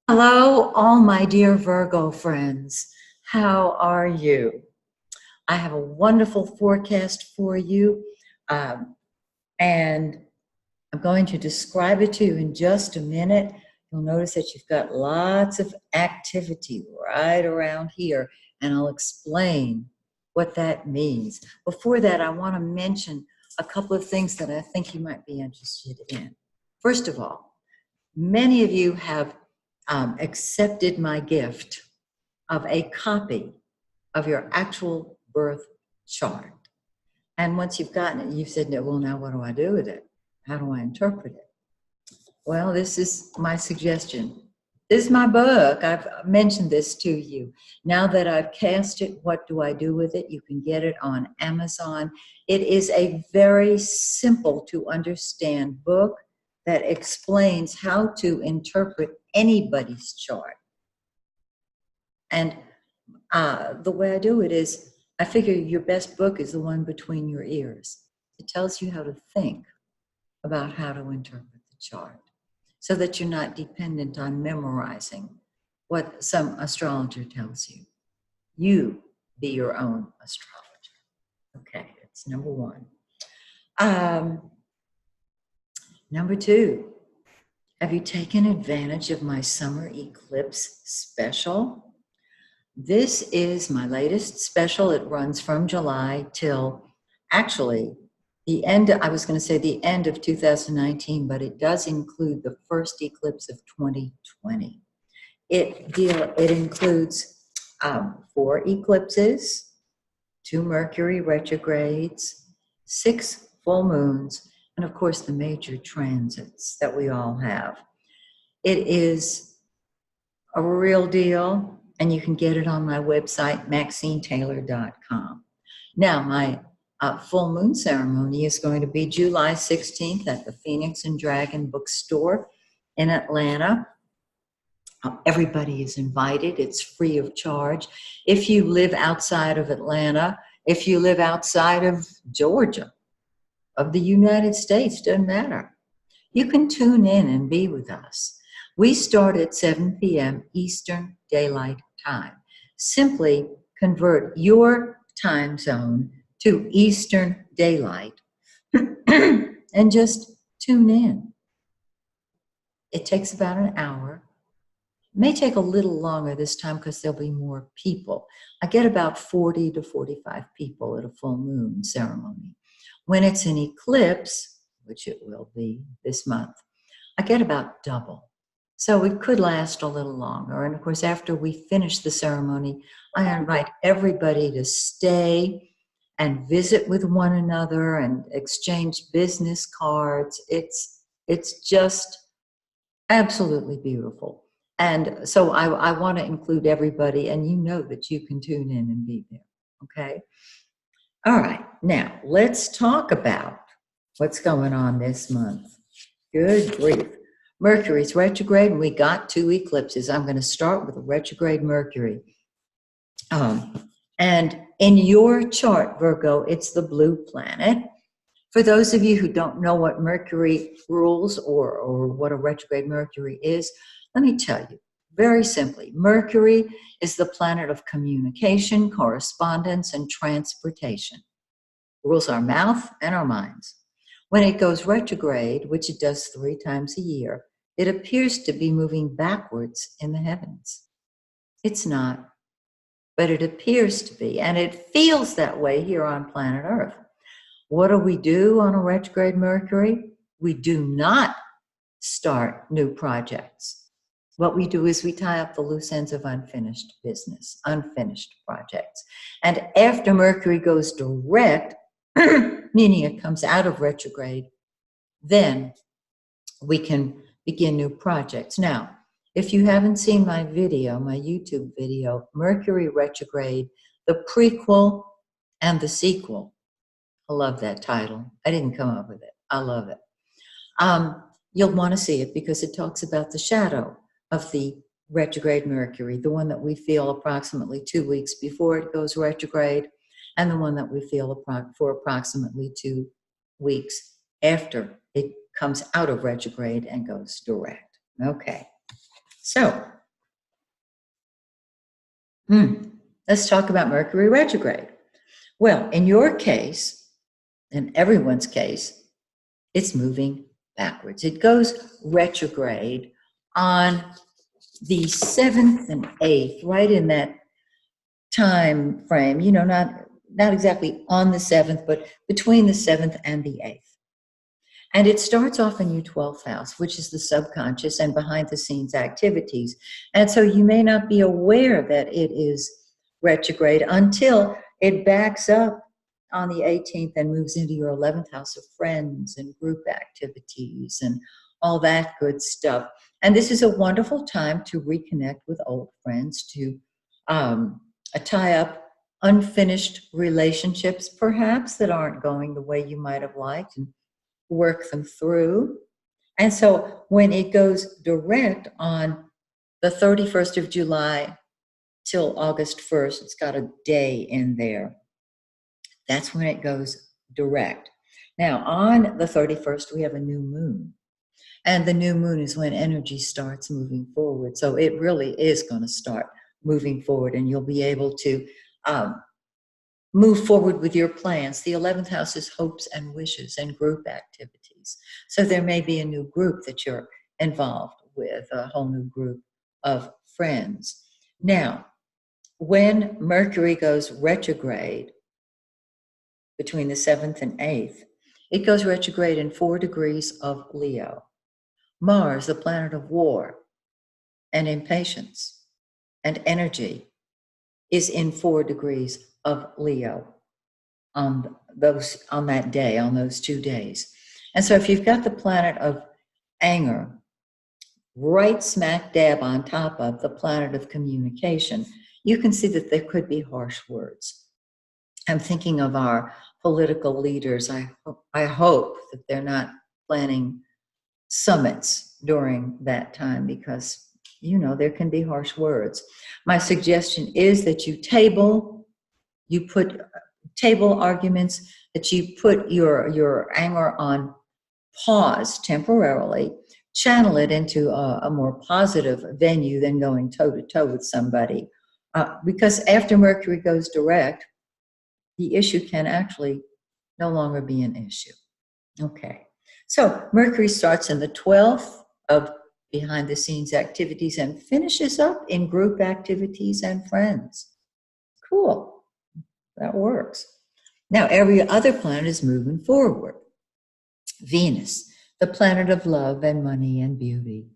Hello, all my dear Virgo friends. How are you? I have a wonderful forecast for you, and I'm going to describe it to you in just a minute. You'll notice that you've got lots of activity right around here, and I'll explain what that means. Before that, I want to mention a couple of things that I think you might be interested in. First of all, many of you have accepted my gift of a copy of your actual birth chart. And once you've gotten it, you've said, well, now what do I do with it? How do I interpret it? Well, this is my suggestion. This is my book. I've mentioned this to you. Now that I've cast it, what do I do with it? You can get it on Amazon. It is a very simple to understand book that explains how to interpret anybody's chart. And the way I do it is, I figure your best book is the one between your ears. It tells you how to think about how to interpret the chart so that you're not dependent on memorizing what some astrologer tells you. You be your own astrologer. Okay, that's number one. Number two, have you taken advantage of my summer eclipse special? This is my latest special. It runs from July till actually the end, I was going to say the end of 2019, but it does include the first eclipse of 2020. It includes 4 eclipses, 2 Mercury retrogrades, 6 full moons, and of course the major transits that we all have. It is a real deal, and you can get it on my website, MaxineTaylor.com. Now, my full moon ceremony is going to be July 16th at the Phoenix and Dragon Bookstore in Atlanta. Everybody is invited. It's free of charge. If you live outside of Atlanta, if you live outside of Georgia, of the United States, doesn't matter. You can tune in and be with us. We start at 7 p.m. Eastern Daylight Time. Simply convert your time zone to Eastern Daylight and just tune in. It takes about an hour. It may take a little longer this time because there'll be more people. I get about 40 to 45 people at a full moon ceremony. When it's an eclipse, which it will be this month, I get about double. So it could last a little longer. And of course, after we finish the ceremony, I invite everybody to stay and visit with one another and exchange business cards. It's just absolutely beautiful. And so I want to include everybody, and you know that you can tune in and be there, okay? All right, now let's talk about what's going on this month. Good grief. Mercury's retrograde, and we got 2 eclipses. I'm going to start with a retrograde Mercury. And in your chart, Virgo, it's the blue planet. For those of you who don't know what Mercury rules or what a retrograde Mercury is, let me tell you very simply. Mercury is the planet of communication, correspondence, and transportation. It rules our mouth and our minds. When it goes retrograde, which it does 3 times a year, it appears to be moving backwards in the heavens. It's not, but it appears to be, and it feels that way here on planet Earth. What do we do on a retrograde Mercury? We do not start new projects. What we do is we tie up the loose ends of unfinished business, unfinished projects. And after Mercury goes direct, meaning it comes out of retrograde, then we can begin new projects. Now, if you haven't seen my video, my YouTube video, Mercury retrograde, the prequel and the sequel. I love that title. I didn't come up with it. I love it. You'll want to see it because it talks about the shadow of the retrograde Mercury, the one that we feel approximately 2 weeks before it goes retrograde, and the one that we feel for approximately 2 weeks after it comes out of retrograde and goes direct. Okay, so Let's talk about Mercury retrograde. Well, in your case, in everyone's case, it's moving backwards. It goes retrograde on the 7th and 8th, right in that time frame, not exactly on the 7th, but between the 7th and the 8th. And it starts off in your 12th house, which is the subconscious and behind the scenes activities. And so you may not be aware that it is retrograde until it backs up on the 18th and moves into your 11th house of friends and group activities and all that good stuff. And this is a wonderful time to reconnect with old friends, to tie up unfinished relationships, perhaps, that aren't going the way you might have liked, and work them through. And so when it goes direct on the 31st of July till August 1st, it's got a day in there. That's when it goes direct. Now, on the 31st, we have a new moon. And the new moon is when energy starts moving forward. So it really is going to start moving forward, and you'll be able to move forward with your plans. The 11th house is hopes and wishes and group activities. So there may be a new group that you're involved with, a whole new group of friends. Now, when Mercury goes retrograde between the 7th and 8th, it goes retrograde in 4 degrees of Leo. Mars, the planet of war and impatience and energy, is in 4 degrees of Leo on that day, on those 2 days. And so if you've got the planet of anger right smack dab on top of the planet of communication, you can see that there could be harsh words. I'm thinking of our political leaders. I hope that they're not planning summits during that time, because there can be harsh words. My suggestion is that you put table arguments, that you put your anger on pause temporarily, channel it into a more positive venue than going toe to toe with somebody. Because after Mercury goes direct, the issue can actually no longer be an issue. Okay. So Mercury starts in the 12th of behind the scenes activities and finishes up in group activities and friends. Cool. That works. Now, every other planet is moving forward. Venus, the planet of love and money and beauty,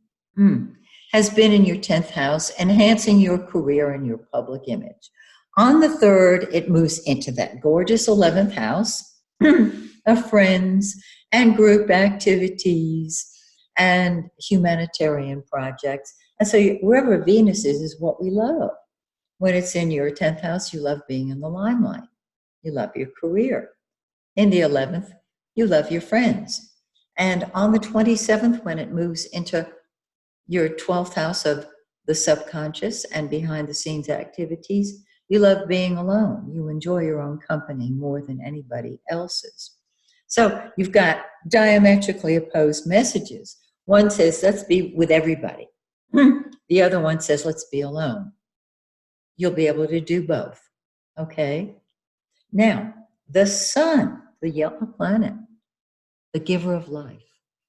has been in your 10th house, enhancing your career and your public image. On the 3rd, it moves into that gorgeous 11th house of friends and group activities and humanitarian projects. And so wherever Venus is what we love. When it's in your 10th house, you love being in the limelight. You love your career. In the 11th, you love your friends. And on the 27th, when it moves into your 12th house of the subconscious and behind the scenes activities, you love being alone. You enjoy your own company more than anybody else's. So you've got diametrically opposed messages. One says, let's be with everybody. The other one says, let's be alone. You'll be able to do both. Okay? Now, the sun, the yellow planet, the giver of life.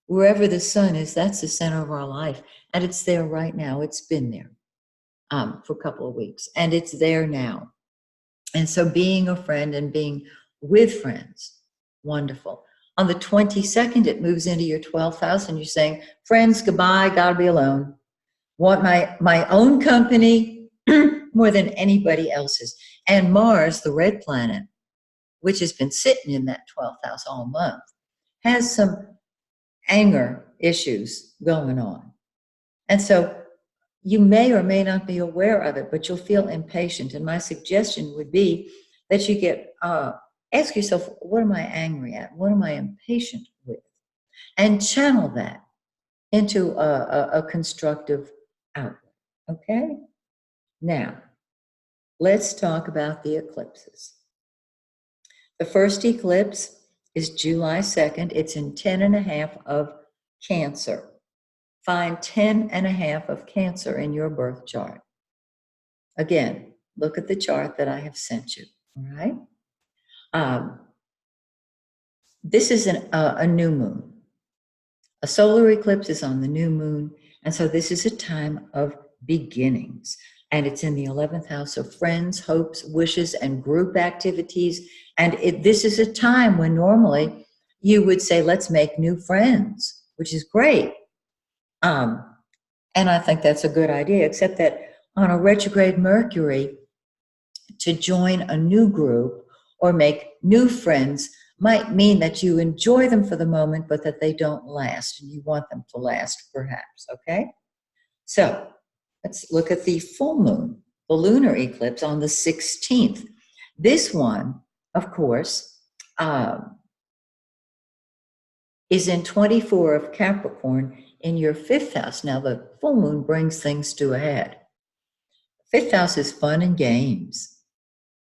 Wherever the sun is, that's the center of our life. And it's there right now. It's been there for a couple of weeks. And it's there now. And so being a friend and being with friends, wonderful. On the 22nd, it moves into your 12th house, and you're saying, friends, goodbye, gotta be alone. Want my own company more than anybody else's. And Mars, the red planet, which has been sitting in that 12th house all month, has some anger issues going on. And so you may or may not be aware of it, but you'll feel impatient. And my suggestion would be that you ask yourself, what am I angry at? What am I impatient with? And channel that into a constructive outlet. Okay? Now, let's talk about the eclipses. The first eclipse is July 2nd. It's in 10.5 of Cancer. Find 10.5 of Cancer in your birth chart. Again, look at the chart that I have sent you. All right. Um, this is a new moon. A solar eclipse is on the new moon. And so this is a time of beginnings. And it's in the 11th house of friends, hopes, wishes, and group activities. And this is a time when normally you would say, let's make new friends, which is great. And I think that's a good idea, except that on a retrograde Mercury, to join a new group or make new friends might mean that you enjoy them for the moment, but that they don't last, and you want them to last, perhaps, okay? So let's look at the full moon, the lunar eclipse on the 16th. This one, of course, is in 24 of Capricorn in your 5th house. Now, the full moon brings things to a head. 5th house is fun and games.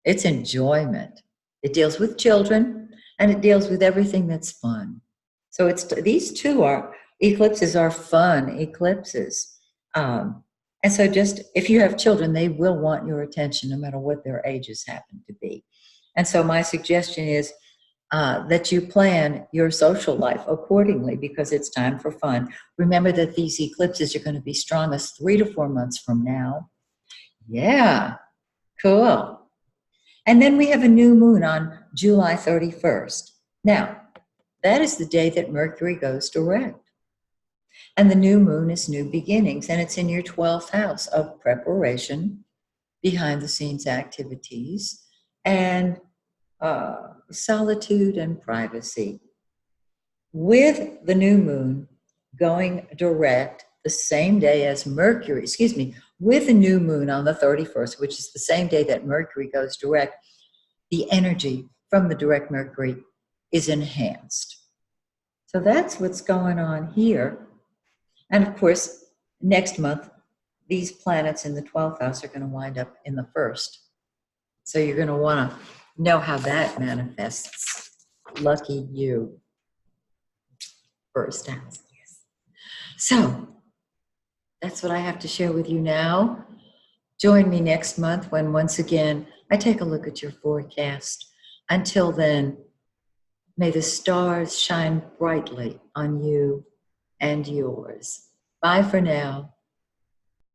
It's enjoyment. It deals with children, and it deals with everything that's fun. So these two eclipses are fun eclipses. And so just if you have children, they will want your attention no matter what their ages happen to be. And so my suggestion is that you plan your social life accordingly, because it's time for fun. Remember that these eclipses are going to be strongest 3 to 4 months from now. Yeah, cool. And then we have a new moon on July 31st. Now, that is the day that Mercury goes direct. And the new moon is new beginnings, and it's in your 12th house of preparation, behind the scenes activities, and solitude and privacy. With the new moon going direct the same day as Mercury, with the new moon on the 31st, which is the same day that Mercury goes direct, the energy from the direct Mercury is enhanced. So that's what's going on here. And of course, next month, these planets in the 12th house are going to wind up in the 1st. So you're going to want to know how that manifests. Lucky you. 1st house. Yes. So that's what I have to share with you now. Join me next month when once again I take a look at your forecast. Until then, may the stars shine brightly on you and yours. Bye for now.